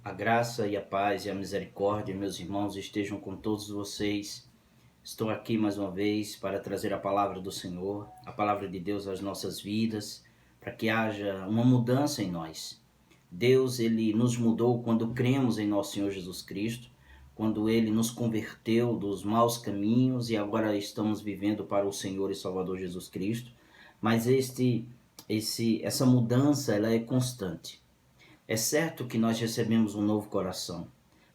A graça e a paz e a misericórdia, meus irmãos, estejam com todos vocês. Estou aqui mais uma vez para trazer a palavra do Senhor, a palavra de Deus às nossas vidas, para que haja uma mudança em nós. Deus, Ele nos mudou quando cremos em nosso Senhor Jesus Cristo, quando Ele nos converteu dos maus caminhos e agora estamos vivendo para o Senhor e Salvador Jesus Cristo. Mas essa mudança, ela é constante. É certo que nós recebemos um novo coração,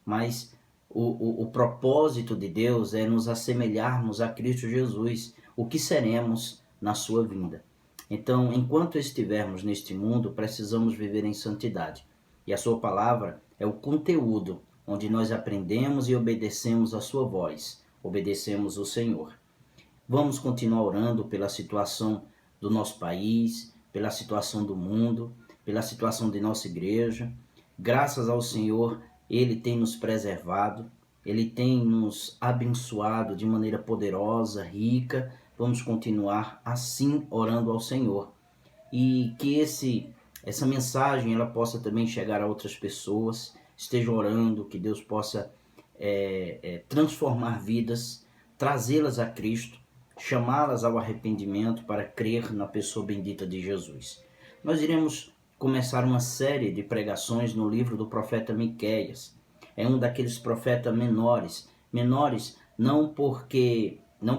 mas o propósito de Deus é nos assemelharmos a Cristo Jesus, o que seremos na sua vinda. Então, enquanto estivermos neste mundo, precisamos viver em santidade. E a sua palavra é o conteúdo onde nós aprendemos e obedecemos a sua voz, obedecemos o Senhor. Vamos continuar orando pela situação do nosso país, pela situação do mundo, pela situação de nossa igreja. Graças ao Senhor, Ele tem nos preservado, Ele tem nos abençoado de maneira poderosa, rica. Vamos continuar assim orando ao Senhor. E que essa mensagem ela possa também chegar a outras pessoas. Estejam orando, que Deus possa transformar vidas, trazê-las a Cristo, chamá-las ao arrependimento para crer na pessoa bendita de Jesus. Nós iremos começar uma série de pregações no livro do profeta Miqueias. É um daqueles profetas menores não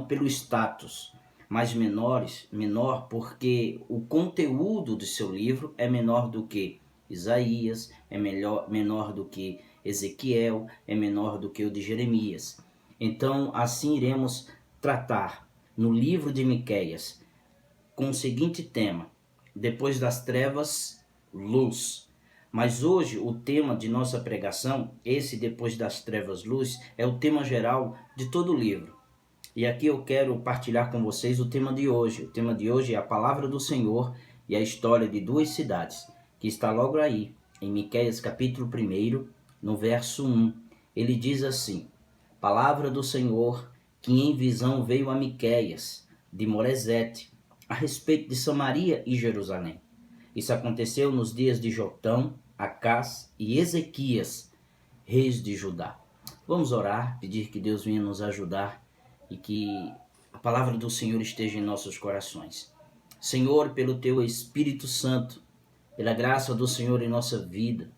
pelo status, mas menor porque o conteúdo do seu livro é menor do que Isaías, é menor do que Ezequiel, é menor do que o de Jeremias. Então, assim iremos tratar no livro de Miqueias com o seguinte tema: depois das trevas, luz. Mas hoje o tema de nossa pregação, esse depois das trevas, luz, é o tema geral de todo o livro. E aqui eu quero partilhar com vocês o tema de hoje. O tema de hoje é a palavra do Senhor e a história de duas cidades, que está logo aí, em Miqueias capítulo 1, no verso 1. Ele diz assim: palavra do Senhor que em visão veio a Miqueias, de Moresete, a respeito de Samaria e Jerusalém. Isso aconteceu nos dias de Jotão, Acás e Ezequias, reis de Judá. Vamos orar, pedir que Deus venha nos ajudar e que a palavra do Senhor esteja em nossos corações. Senhor, pelo Teu Espírito Santo, pela graça do Senhor em nossa vida,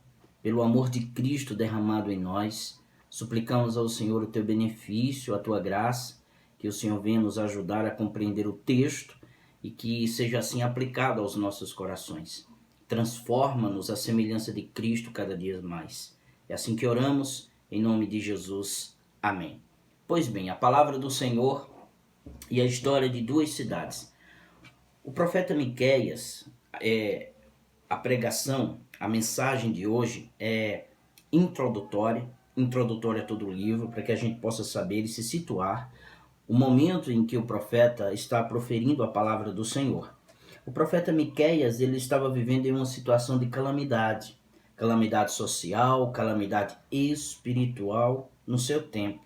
pelo amor de Cristo derramado em nós, suplicamos ao Senhor o Teu benefício, a Tua graça, que o Senhor venha nos ajudar a compreender o texto e que seja assim aplicado aos nossos corações. Transforma-nos à semelhança de Cristo cada dia mais. É assim que oramos, em nome de Jesus. Amém. Pois bem, a palavra do Senhor e a história de duas cidades. O profeta Miqueias, a pregação, a mensagem de hoje é introdutória a todo o livro, para que a gente possa saber e se situar o momento em que o profeta está proferindo a palavra do Senhor. O profeta Miqueias, ele estava vivendo em uma situação de calamidade social, calamidade espiritual no seu tempo.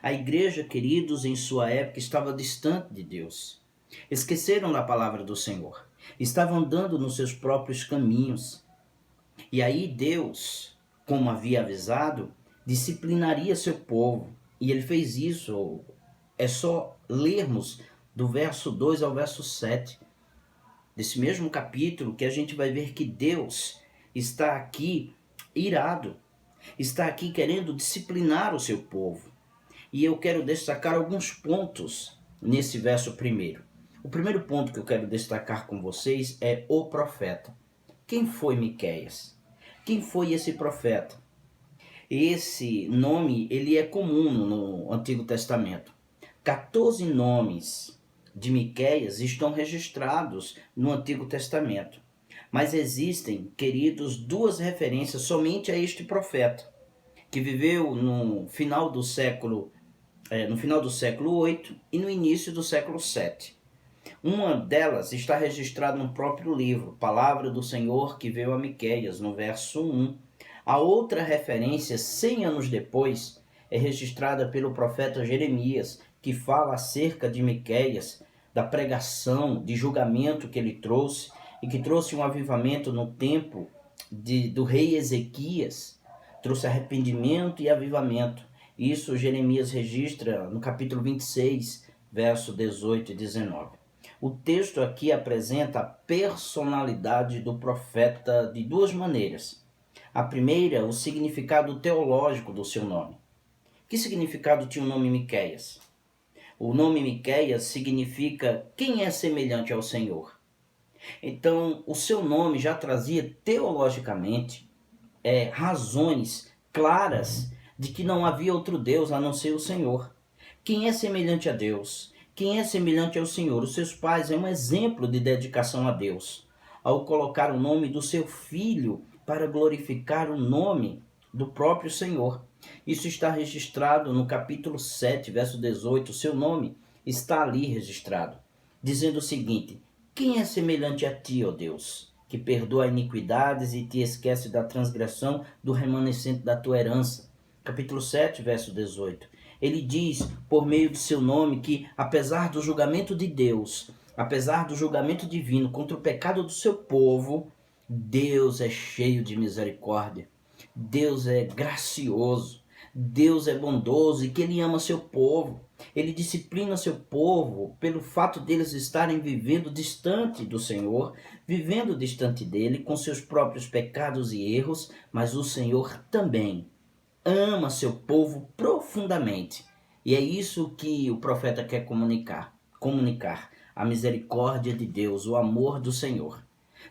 A igreja, queridos, em sua época estava distante de Deus. Esqueceram da palavra do Senhor. Estavam andando nos seus próprios caminhos. E aí Deus, como havia avisado, disciplinaria seu povo. E ele fez isso. É só lermos do verso 2 ao verso 7 desse mesmo capítulo que a gente vai ver que Deus está aqui irado, está aqui querendo disciplinar o seu povo. E eu quero destacar alguns pontos nesse verso primeiro. O primeiro ponto que eu quero destacar com vocês é o profeta. Quem foi Miqueias? Quem foi esse profeta? Esse nome ele é comum no Antigo Testamento. 14 nomes de Miqueias estão registrados no Antigo Testamento. Mas existem, queridos, duas referências somente a este profeta, que viveu no final do século 8 e no início do século 7. Uma delas está registrada no próprio livro, Palavra do Senhor que veio a Miqueias, no verso 1. A outra referência, 100 anos depois, é registrada pelo profeta Jeremias, que fala acerca de Miqueias, da pregação, de julgamento que ele trouxe, e que trouxe um avivamento no tempo do rei Ezequias. trouxe arrependimento e avivamento. Isso Jeremias registra no capítulo 26, verso 18 e 19. O texto aqui apresenta a personalidade do profeta de duas maneiras. A primeira, o significado teológico do seu nome. Que significado tinha o nome Miqueias? O nome Miqueias significa quem é semelhante ao Senhor. Então, o seu nome já trazia teologicamente razões claras de que não havia outro Deus a não ser o Senhor. Quem é semelhante a Deus? Quem é semelhante ao Senhor? Os seus pais é um exemplo de dedicação a Deus, ao colocar o nome do seu filho para glorificar o nome do próprio Senhor. Isso está registrado no capítulo 7, verso 18. O seu nome está ali registrado, dizendo o seguinte: quem é semelhante a ti, ó Deus, que perdoa iniquidades e te esquece da transgressão do remanescente da tua herança? Capítulo 7, verso 18. Ele diz, por meio do seu nome, que apesar do julgamento de Deus, apesar do julgamento divino contra o pecado do seu povo, Deus é cheio de misericórdia. Deus é gracioso. Deus é bondoso e que Ele ama seu povo. Ele disciplina seu povo pelo fato deles estarem vivendo distante do Senhor, vivendo distante dele, com seus próprios pecados e erros, mas o Senhor também ama seu povo profundamente. E é isso que o profeta quer comunicar a misericórdia de Deus, o amor do Senhor.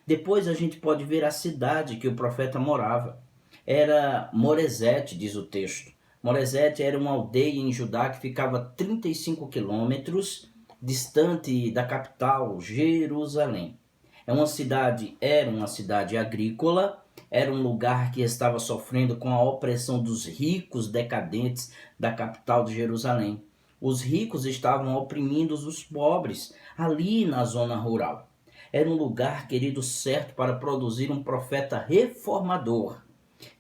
Depois a gente pode ver a cidade que o profeta morava. Era Moresete, diz o texto. Moresete era uma aldeia em Judá que ficava 35 quilômetros distante da capital, Jerusalém. Era uma cidade agrícola, era um lugar que estava sofrendo com a opressão dos ricos decadentes da capital de Jerusalém. Os ricos estavam oprimindo os pobres ali na zona rural. Era um lugar, querido, certo para produzir um profeta reformador,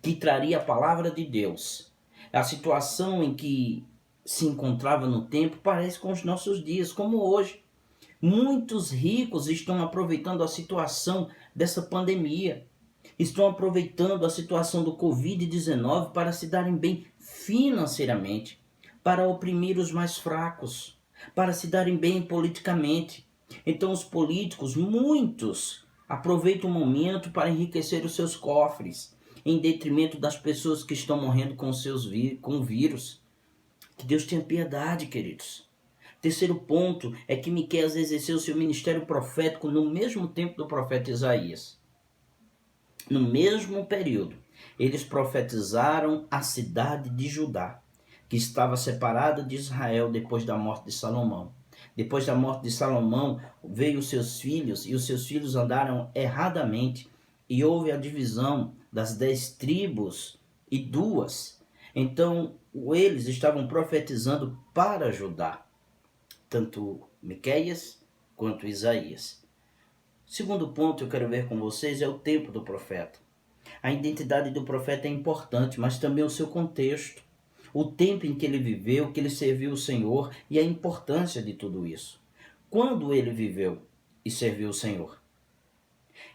que traria a palavra de Deus. A situação em que se encontrava no tempo parece com os nossos dias, como hoje. Muitos ricos estão aproveitando a situação dessa pandemia, estão aproveitando a situação do Covid-19 para se darem bem financeiramente, para oprimir os mais fracos, para se darem bem politicamente. Então os políticos, muitos, aproveitam o momento para enriquecer os seus cofres, em detrimento das pessoas que estão morrendo com o vírus. Que Deus tenha piedade, queridos. Terceiro ponto é que Miqueias exerceu seu ministério profético no mesmo tempo do profeta Isaías. No mesmo período, eles profetizaram a cidade de Judá, que estava separada de Israel depois da morte de Salomão. Depois da morte de Salomão, veio os seus filhos, e os seus filhos andaram erradamente, e houve a divisão das 10 tribos e 2. Então, eles estavam profetizando para Judá, tanto Miqueias quanto Isaías. Segundo ponto que eu quero ver com vocês é o tempo do profeta. A identidade do profeta é importante, mas também o seu contexto. O tempo em que ele viveu, que ele serviu o Senhor e a importância de tudo isso. Quando ele viveu e serviu o Senhor?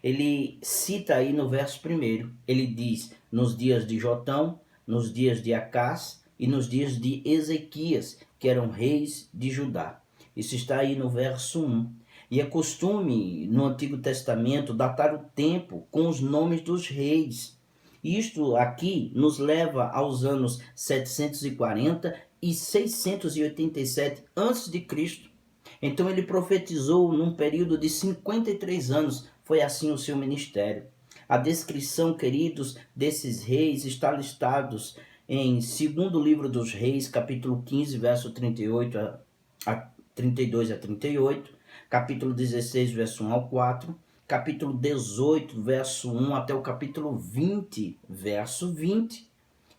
Ele cita aí no verso 1, ele diz, nos dias de Jotão, nos dias de Acás e nos dias de Ezequias, que eram reis de Judá. Isso está aí no verso 1. E é costume no Antigo Testamento datar o tempo com os nomes dos reis. Isto aqui nos leva aos anos 740 e 687 a.C. Então ele profetizou num período de 53 anos. Foi assim o seu ministério. A descrição, queridos, desses reis está listados em 2º livro dos Reis, capítulo 15, verso 32 a 38, capítulo 16, verso 1 ao 4, capítulo 18, verso 1 até o capítulo 20, verso 20.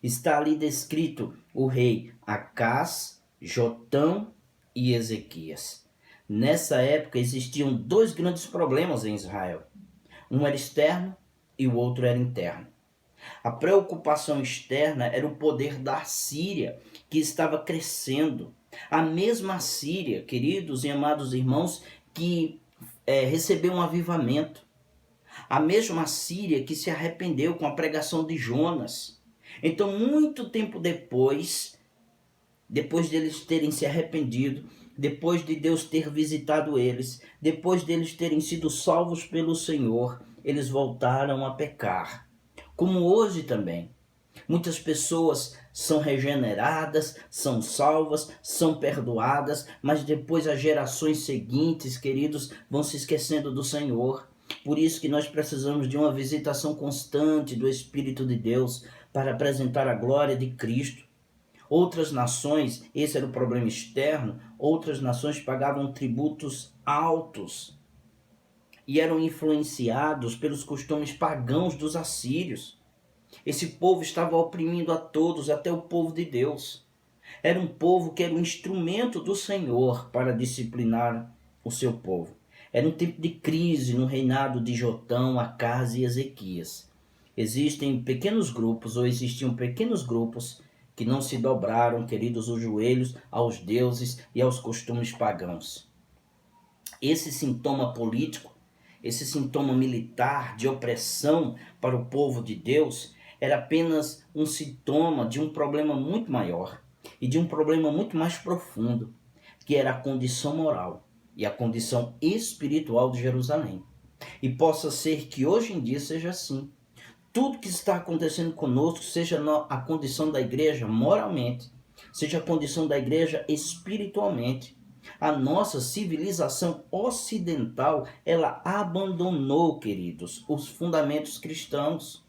Está ali descrito o rei Acás, Jotão e Ezequias. Nessa época existiam 2 grandes problemas em Israel. Um era externo e o outro era interno. A preocupação externa era o poder da Síria, que estava crescendo. A mesma Síria, queridos e amados irmãos, que recebeu um avivamento. A mesma Síria que se arrependeu com a pregação de Jonas. Então, muito tempo depois deles terem se arrependido, depois de Deus ter visitado eles, depois deles terem sido salvos pelo Senhor, eles voltaram a pecar. Como hoje também. Muitas pessoas são regeneradas, são salvas, são perdoadas, mas depois as gerações seguintes, queridos, vão se esquecendo do Senhor. Por isso que nós precisamos de uma visitação constante do Espírito de Deus para apresentar a glória de Cristo. Outras nações, esse era o problema externo, outras nações pagavam tributos altos e eram influenciados pelos costumes pagãos dos assírios. Esse povo estava oprimindo a todos, até o povo de Deus. Era um povo que era um instrumento do Senhor para disciplinar o seu povo. Era um tempo de crise no reinado de Jotão, Acaz e Ezequias. Existiam pequenos grupos que não se dobraram, queridos, os joelhos aos deuses e aos costumes pagãos. Esse sintoma político, esse sintoma militar de opressão para o povo de Deus era apenas um sintoma de um problema muito maior e de um problema muito mais profundo, que era a condição moral e a condição espiritual de Jerusalém. E possa ser que hoje em dia seja assim. Tudo que está acontecendo conosco, seja a condição da igreja moralmente, seja a condição da igreja espiritualmente, a nossa civilização ocidental, ela abandonou, queridos, os fundamentos cristãos,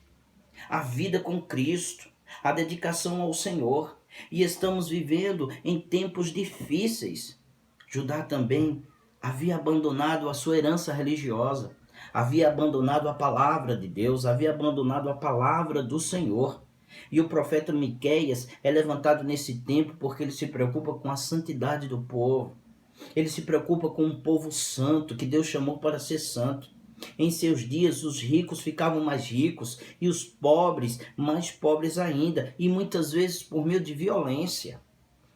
a vida com Cristo, a dedicação ao Senhor, e estamos vivendo em tempos difíceis. Judá também havia abandonado a sua herança religiosa, havia abandonado a palavra de Deus, havia abandonado a palavra do Senhor. E o profeta Miqueias é levantado nesse tempo porque ele se preocupa com a santidade do povo. Ele se preocupa com um povo santo que Deus chamou para ser santo. Em seus dias, os ricos ficavam mais ricos e os pobres mais pobres ainda, e muitas vezes por meio de violência.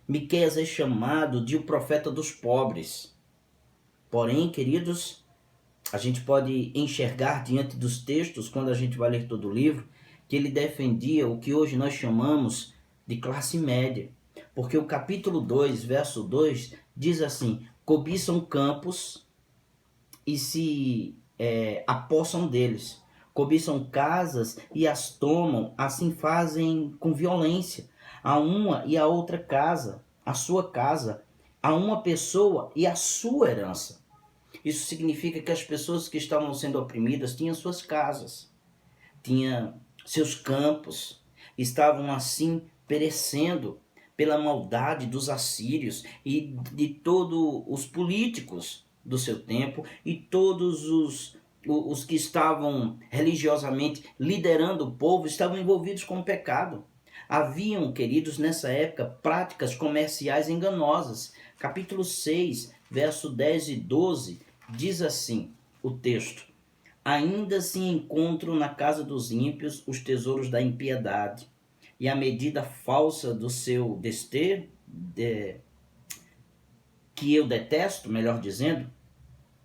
Miqueias é chamado de o profeta dos pobres. Porém, queridos, a gente pode enxergar diante dos textos, quando a gente vai ler todo o livro, que ele defendia o que hoje nós chamamos de classe média. Porque o capítulo 2, verso 2, diz assim: cobiçam campos e se apossam deles, cobiçam casas e as tomam, assim fazem com violência, a uma e a outra casa, a sua casa, a uma pessoa e a sua herança. Isso significa que as pessoas que estavam sendo oprimidas tinham suas casas, tinham seus campos, estavam assim perecendo pela maldade dos assírios e de todos os políticos do seu tempo e todos os que estavam religiosamente liderando o povo estavam envolvidos com o pecado. Haviam, queridos, nessa época, práticas comerciais enganosas. Capítulo 6, verso 10 e 12, diz assim o texto: ainda se encontram na casa dos ímpios os tesouros da impiedade, e a medida falsa do seu desterro, que eu detesto, melhor dizendo,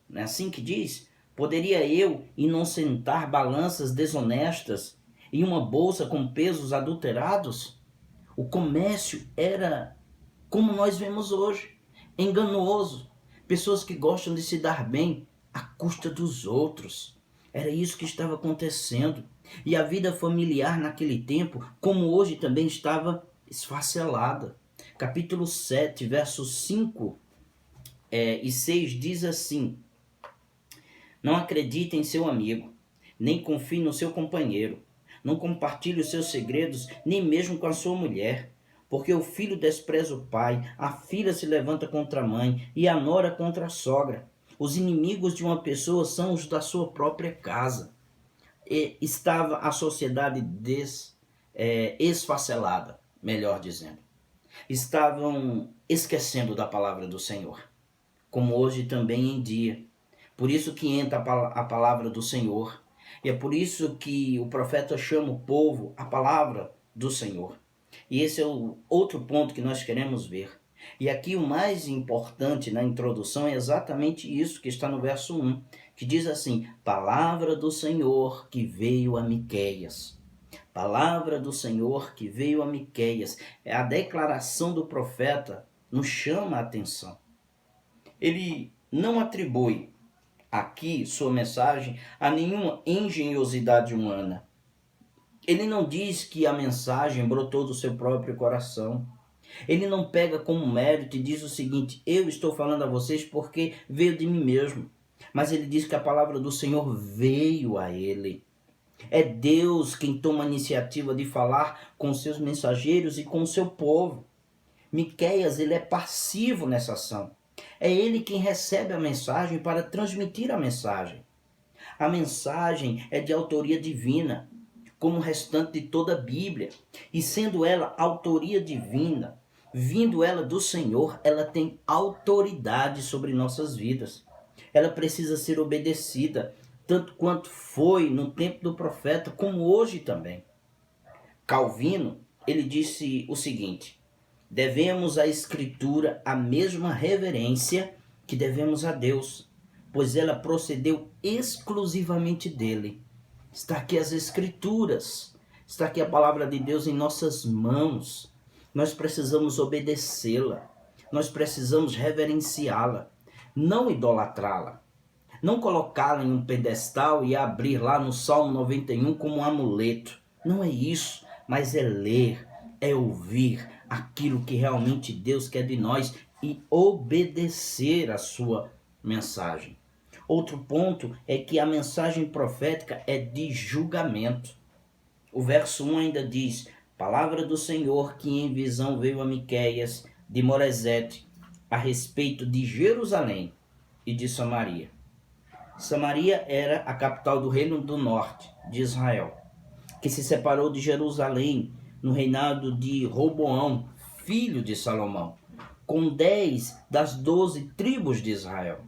não é assim que diz? Poderia eu inocentar balanças desonestas e uma bolsa com pesos adulterados? O comércio era como nós vemos hoje, enganoso. Pessoas que gostam de se dar bem à custa dos outros. Era isso que estava acontecendo. E a vida familiar naquele tempo, como hoje, também estava esfacelada. Capítulo 7, versos 5 e 6 diz assim: não acredite em seu amigo, nem confie no seu companheiro. Não compartilhe os seus segredos, nem mesmo com a sua mulher. Porque o filho despreza o pai, a filha se levanta contra a mãe e a nora contra a sogra. Os inimigos de uma pessoa são os da sua própria casa. E estava a sociedade esfacelada, melhor dizendo. Estavam esquecendo da palavra do Senhor, como hoje também em dia. Por isso que entra a palavra do Senhor. E é por isso que o profeta chama o povo a palavra do Senhor. E esse é o outro ponto que nós queremos ver. E aqui o mais importante na introdução é exatamente isso que está no verso 1, que diz assim: palavra do Senhor que veio a Miqueias. Palavra do Senhor que veio a Miqueias. A declaração do profeta nos chama a atenção. Ele não atribui aqui sua mensagem a nenhuma engenhosidade humana. Ele não diz que a mensagem brotou do seu próprio coração. Ele não pega como mérito e diz o seguinte: eu estou falando a vocês porque veio de mim mesmo. Mas ele diz que a palavra do Senhor veio a ele. É Deus quem toma a iniciativa de falar com seus mensageiros e com o seu povo. Miqueias, ele é passivo nessa ação. É ele quem recebe a mensagem para transmitir a mensagem. A mensagem é de autoria divina, como o restante de toda a Bíblia. E sendo ela autoria divina, vindo ela do Senhor, ela tem autoridade sobre nossas vidas. Ela precisa ser obedecida, tanto quanto foi no tempo do profeta, como hoje também. Calvino, ele disse o seguinte: devemos à Escritura a mesma reverência que devemos a Deus, pois ela procedeu exclusivamente dele. Está aqui as Escrituras, está aqui a palavra de Deus em nossas mãos. Nós precisamos obedecê-la, nós precisamos reverenciá-la, não idolatrá-la, não colocá-la em um pedestal e abrir lá no Salmo 91 como um amuleto. Não é isso, mas é ler, é ouvir aquilo que realmente Deus quer de nós e obedecer a sua mensagem. Outro ponto é que a mensagem profética é de julgamento. O verso 1 ainda diz: palavra do Senhor que em visão veio a Miqueias de Moresete a respeito de Jerusalém e de Samaria. Samaria era a capital do reino do norte de Israel, que se separou de Jerusalém no reinado de Roboão, filho de Salomão, com 10 das 12 tribos de Israel.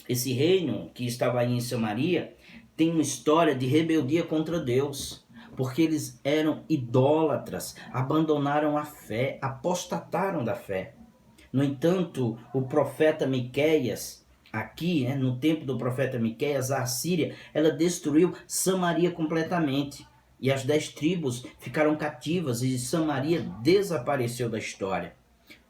Esse reino que estava aí em Samaria tem uma história de rebeldia contra Deus, porque eles eram idólatras, abandonaram a fé, apostataram da fé. No entanto, o profeta Miqueias, aqui, no tempo do profeta Miqueias, a Assíria, ela destruiu Samaria completamente. E as 10 tribos ficaram cativas e Samaria desapareceu da história.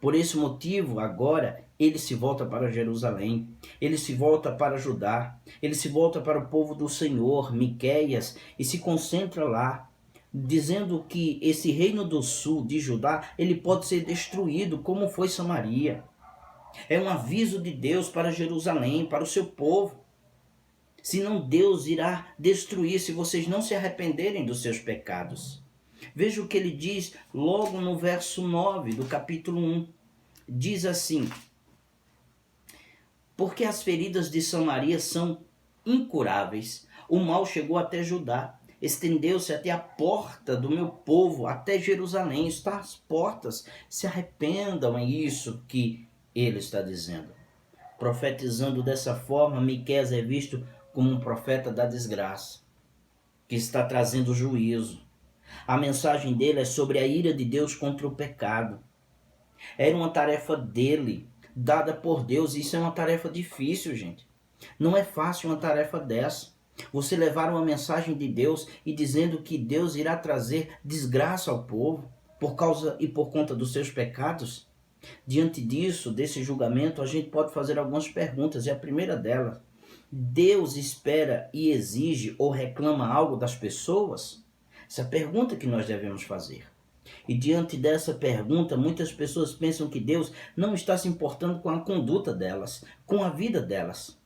Por esse motivo, agora, ele se volta para Jerusalém, ele se volta para Judá, ele se volta para o povo do Senhor, Miqueias, e se concentra lá, dizendo que esse reino do sul de Judá, ele pode ser destruído, como foi Samaria. É um aviso de Deus para Jerusalém, para o seu povo. Senão Deus irá destruir se vocês não se arrependerem dos seus pecados. Veja o que ele diz logo no verso 9 do capítulo 1. Diz assim: porque as feridas de Samaria são incuráveis, o mal chegou até Judá, estendeu-se até a porta do meu povo, até Jerusalém, está às portas, se arrependam, é isso que ele está dizendo. Profetizando dessa forma, Miqueias é visto como um profeta da desgraça, que está trazendo juízo. A mensagem dele é sobre a ira de Deus contra o pecado. Era uma tarefa dele, dada por Deus, e isso é uma tarefa difícil, gente. Não é fácil uma tarefa dessa. Você levar uma mensagem de Deus e dizendo que Deus irá trazer desgraça ao povo por causa e por conta dos seus pecados. Diante disso, desse julgamento, a gente pode fazer algumas perguntas, e a primeira delas: Deus espera e exige ou reclama algo das pessoas? Essa é a pergunta que nós devemos fazer. E diante dessa pergunta, muitas pessoas pensam que Deus não está se importando com a conduta delas, com a vida delas,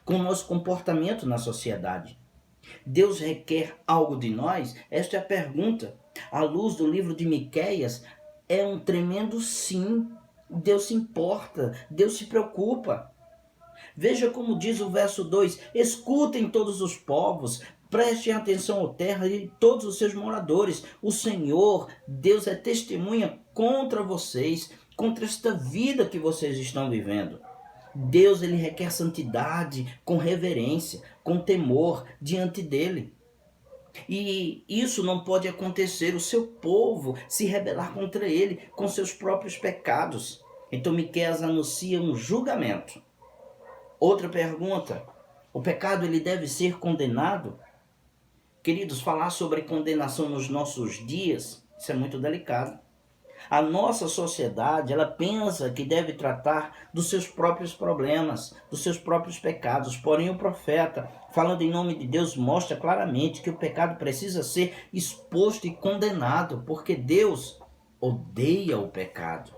com o nosso comportamento na sociedade. Deus requer algo de nós? Esta é a pergunta. À luz do livro de Miqueias, é um tremendo sim. Deus se importa, Deus se preocupa. Veja como diz o verso 2: escutem todos os povos, prestem atenção à terra e todos os seus moradores. O Senhor, Deus, é testemunha contra vocês, contra esta vida que vocês estão vivendo. Deus, ele requer santidade, com reverência, com temor diante dele. E isso não pode acontecer, o seu povo se rebelar contra ele com seus próprios pecados. Então Miqueias anuncia um julgamento. Outra pergunta: o pecado ele deve ser condenado? Queridos, falar sobre condenação nos nossos dias, isso é muito delicado. A nossa sociedade, ela pensa que deve tratar dos seus próprios problemas, dos seus próprios pecados. Porém, o profeta, falando em nome de Deus, mostra claramente que o pecado precisa ser exposto e condenado, porque Deus odeia o pecado.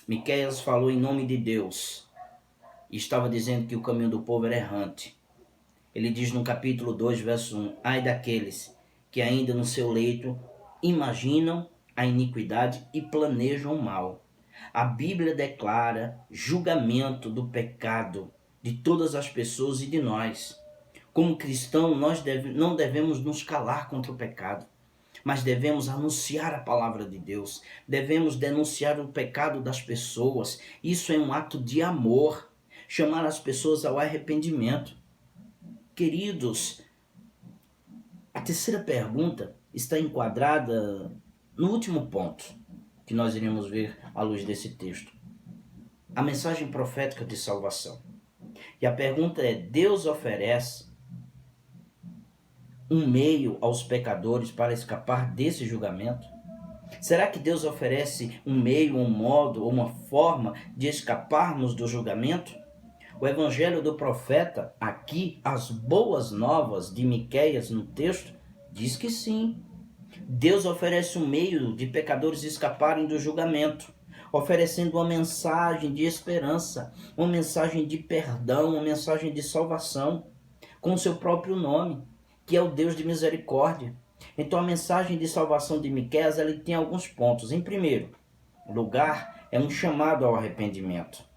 Miqueias falou em nome de Deus e estava dizendo que o caminho do povo era errante. Ele diz no capítulo 2, verso 1, ai daqueles que ainda no seu leito imaginam a iniquidade e planejam o mal. A Bíblia declara julgamento do pecado de todas as pessoas e de nós. Como cristão, nós não devemos nos calar contra o pecado, mas devemos anunciar a palavra de Deus. Devemos denunciar o pecado das pessoas. Isso é um ato de amor. Chamar as pessoas ao arrependimento. Queridos, a terceira pergunta está enquadrada no último ponto que nós iremos ver à luz desse texto. A mensagem profética de salvação. E a pergunta é: Deus oferece um meio aos pecadores para escapar desse julgamento? Será que Deus oferece um meio, um modo ou uma forma de escaparmos do julgamento? O evangelho do profeta, aqui, as boas novas de Miqueias no texto, diz que sim. Deus oferece um meio de pecadores escaparem do julgamento, oferecendo uma mensagem de esperança, uma mensagem de perdão, uma mensagem de salvação, com o seu próprio nome, que é o Deus de misericórdia. Então a mensagem de salvação de Miqueias, ela tem alguns pontos. Em primeiro lugar, é um chamado ao arrependimento.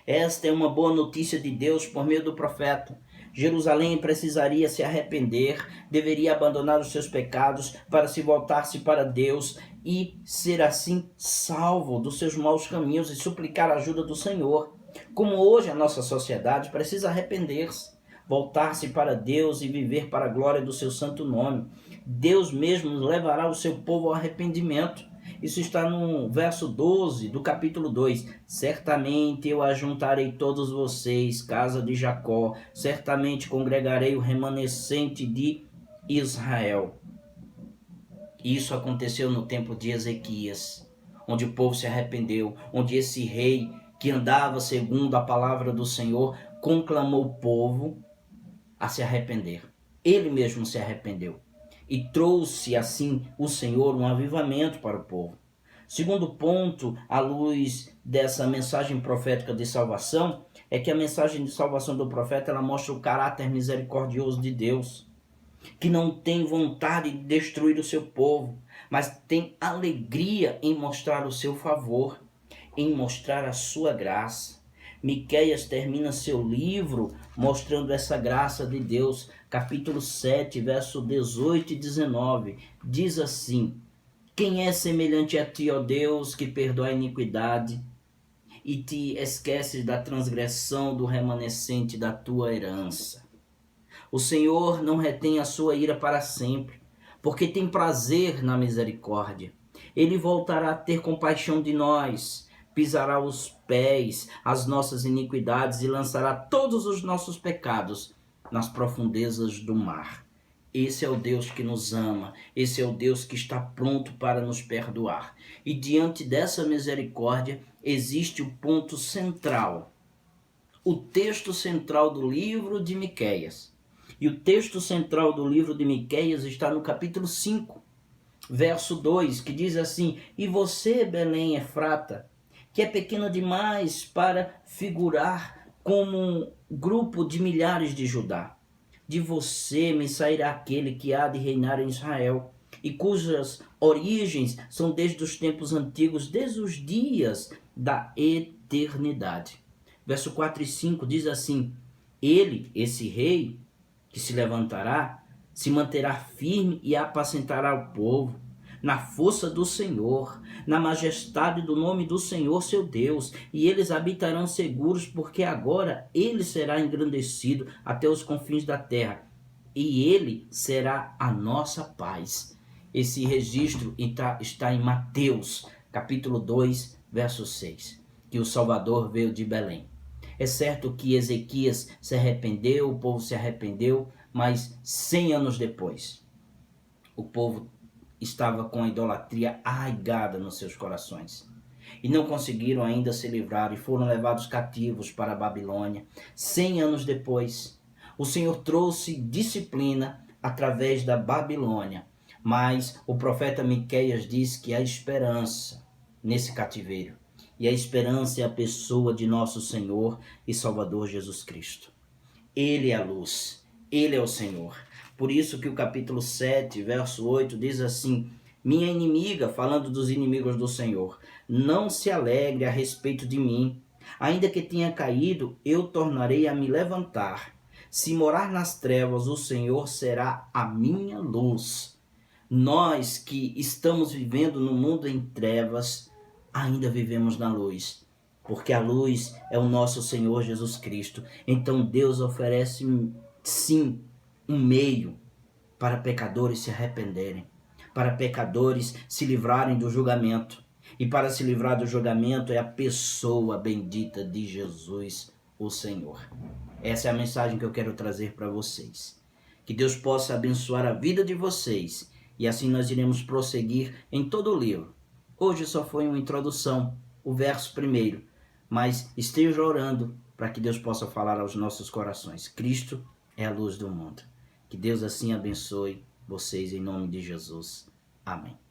Esta é uma boa notícia de Deus por meio do profeta. Jerusalém precisaria se arrepender, deveria abandonar os seus pecados para se voltar-se para Deus e ser assim salvo dos seus maus caminhos e suplicar a ajuda do Senhor. Como hoje a nossa sociedade precisa arrepender-se, voltar-se para Deus e viver para a glória do seu santo nome. Deus mesmo levará o seu povo ao arrependimento. Isso está no verso 12 do capítulo 2. Certamente eu ajuntarei todos vocês, casa de Jacó, certamente congregarei o remanescente de Israel. Isso aconteceu no tempo de Ezequias, onde o povo se arrependeu, onde esse rei que andava segundo a palavra do Senhor conclamou o povo a se arrepender. Ele mesmo se arrependeu. E trouxe assim o Senhor um avivamento para o povo. Segundo ponto, à luz dessa mensagem profética de salvação, é que a mensagem de salvação do profeta, ela mostra o caráter misericordioso de Deus, que não tem vontade de destruir o seu povo, mas tem alegria em mostrar o seu favor, em mostrar a sua graça. Miqueias termina seu livro mostrando essa graça de Deus. Capítulo 7, verso 18 e 19, diz assim: quem é semelhante a ti, ó Deus, que perdoa a iniquidade e te esqueces da transgressão do remanescente da tua herança? O Senhor não retém a sua ira para sempre, porque tem prazer na misericórdia. Ele voltará a ter compaixão de nós, pisará os pés as nossas iniquidades e lançará todos os nossos pecados nas profundezas do mar. Esse é o Deus que nos ama, esse é o Deus que está pronto para nos perdoar. E diante dessa misericórdia existe o ponto central, o texto central do livro de Miqueias. E o texto central do livro de Miqueias está no capítulo 5, verso 2, que diz assim: e você, Belém Efrata, que é pequena demais para figurar como um grupo de milhares de Judá, de você me sairá aquele que há de reinar em Israel, e cujas origens são desde os tempos antigos, desde os dias da eternidade. Verso 4 e 5 diz assim: ele, esse rei que se levantará, se manterá firme e apacentará o povo, na força do Senhor, na majestade do nome do Senhor seu Deus, e eles habitarão seguros, porque agora ele será engrandecido até os confins da terra, e ele será a nossa paz. Esse registro está em Mateus, capítulo 2, verso 6, que o Salvador veio de Belém. É certo que Ezequias se arrependeu, o povo se arrependeu, mas 100 anos depois, o povo estava com a idolatria arraigada nos seus corações. E não conseguiram ainda se livrar e foram levados cativos para a Babilônia. 100 anos depois, o Senhor trouxe disciplina através da Babilônia. Mas o profeta Miqueias diz que há esperança nesse cativeiro. E a esperança é a pessoa de nosso Senhor e Salvador Jesus Cristo. Ele é a luz, Ele é o Senhor. Por isso que o capítulo 7, verso 8 diz assim: minha inimiga, falando dos inimigos do Senhor, não se alegre a respeito de mim. Ainda que tenha caído, eu tornarei a me levantar. Se morar nas trevas, o Senhor será a minha luz. Nós que estamos vivendo no mundo em trevas, ainda vivemos na luz, porque a luz é o nosso Senhor Jesus Cristo. Então Deus oferece sim um meio para pecadores se arrependerem, para pecadores se livrarem do julgamento. E para se livrar do julgamento é a pessoa bendita de Jesus, o Senhor. Essa é a mensagem que eu quero trazer para vocês. Que Deus possa abençoar a vida de vocês e assim nós iremos prosseguir em todo o livro. Hoje só foi uma introdução, o verso primeiro, mas esteja orando para que Deus possa falar aos nossos corações. Cristo é a luz do mundo. Que Deus assim abençoe vocês em nome de Jesus. Amém.